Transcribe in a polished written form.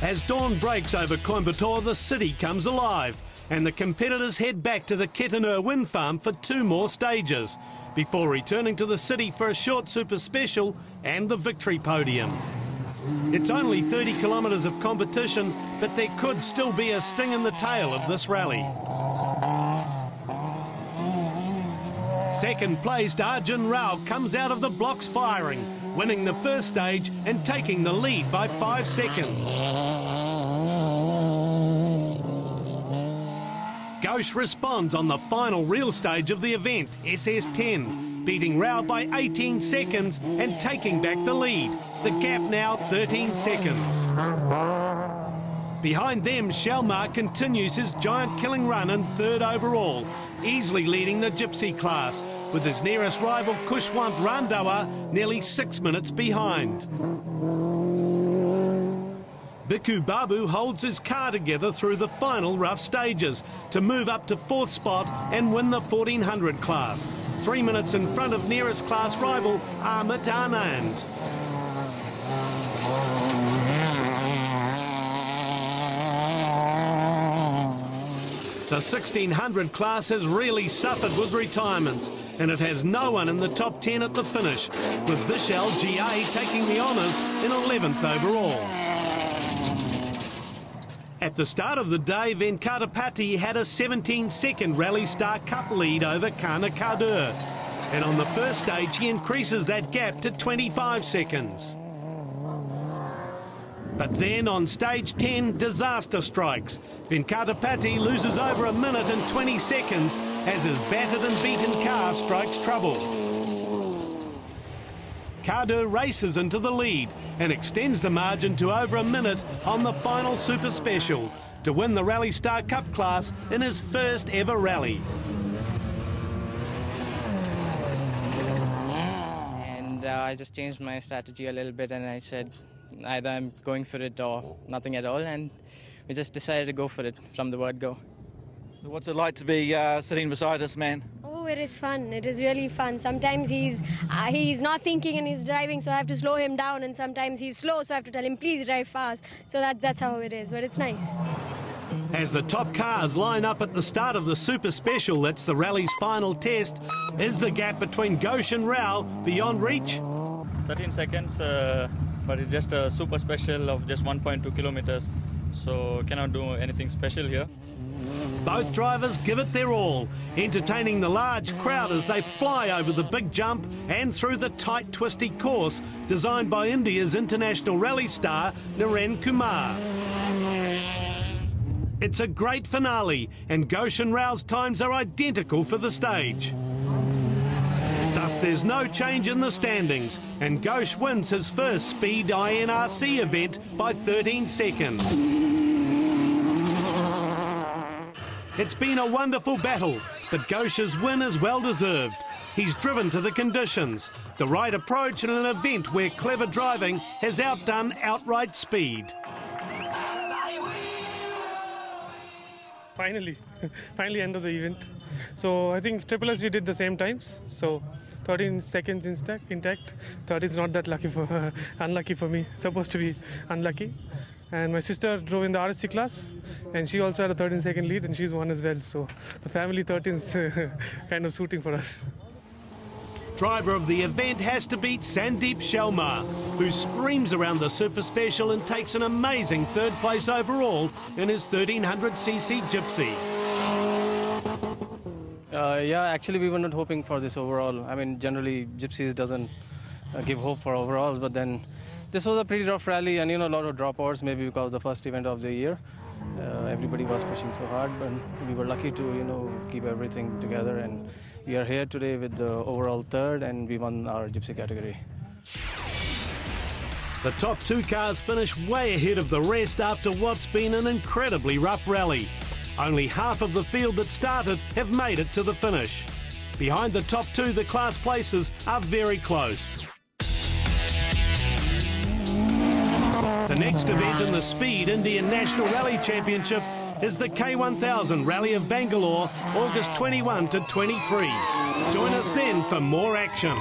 As dawn breaks over Coimbatore, the city comes alive and the competitors head back to the Ketanur wind farm for 2 more stages before returning to the city for a short super special and the victory podium. It's only 30 kilometres of competition, but there could still be a sting in the tail of this rally. Second placed Arjun Rao comes out of the blocks firing, winning the first stage and taking the lead by 5 seconds. Ghosh responds on the final real stage of the event, SS10, beating Rao by 18 seconds and taking back the lead. The gap now 13 seconds. Behind them, Shalmar continues his giant killing run in 3rd overall, easily leading the Gypsy class, with his nearest rival Kushwant Randhawa nearly 6 minutes behind. Bhikkhu Babu holds his car together through the final rough stages to move up to 4th spot and win the 1400 class, 3 minutes in front of nearest class rival Amit Anand. The 1600 class has really suffered with retirements, and it has no one in the top 10 at the finish, with Vishal GA taking the honours in 11th overall. At the start of the day, Venkatapati had a 17-second Rally Star Cup lead over Coimbatore, and on the first stage he increases that gap to 25 seconds. But then on stage 10, disaster strikes. Venkatapati loses over a minute and 20 seconds as his battered and beaten car strikes trouble. Kadur races into the lead and extends the margin to over a minute on the final super special to win the Rally Star Cup class in his first ever rally. And I just changed my strategy a little bit, and I said either I'm going for it or nothing at all, and we just decided to go for it from the word go. So what's it like to be sitting beside this man? Oh, it is fun. It is really fun. Sometimes he's not thinking and he's driving, so I have to slow him down, and sometimes he's slow, so I have to tell him, please drive fast. So that's how it is, but it's nice. As the top cars line up at the start of the Super Special, that's the rally's final test, is the gap between Ghosh and Rao beyond reach? 13 seconds, but it's just a Super Special of just 1.2 kilometers, so cannot do anything special here. Both drivers give it their all, entertaining the large crowd as they fly over the big jump and through the tight, twisty course designed by India's international rally star, Naren Kumar. It's a great finale, and Ghosh and Rao's times are identical for the stage. Thus, there's no change in the standings, and Ghosh wins his first Speed INRC event by 13 seconds. It's been a wonderful battle, but Ghosh's win is well-deserved. He's driven to the conditions, the right approach in an event where clever driving has outdone outright speed. Finally end of the event. So I think Triple S we did the same times. So 13 seconds intact. 13 is not that unlucky for me. Supposed to be unlucky. And my sister drove in the RSC class, and she also had a 13-second lead, and she's won as well. So the family 13 is kind of suiting for us. Driver of the event has to beat Sandeep Shalmar, who screams around the Super Special and takes an amazing 3rd place overall in his 1300cc Gypsy. Yeah, actually we were not hoping for this overall. I mean, generally Gypsies doesn't give hope for overalls, but then this was a pretty rough rally, and a lot of dropouts, maybe because the first event of the year. Everybody was pushing so hard, but we were lucky to keep everything together, and we are here today with the overall 3rd, and we won our Gypsy category. The top 2 cars finish way ahead of the rest after what's been an incredibly rough rally. Only half of the field that started have made it to the finish. Behind the top 2, the class places are very close. The next event in the Speed Indian National Rally Championship is the K1000 Rally of Bangalore, August 21 to 23. Join us then for more action.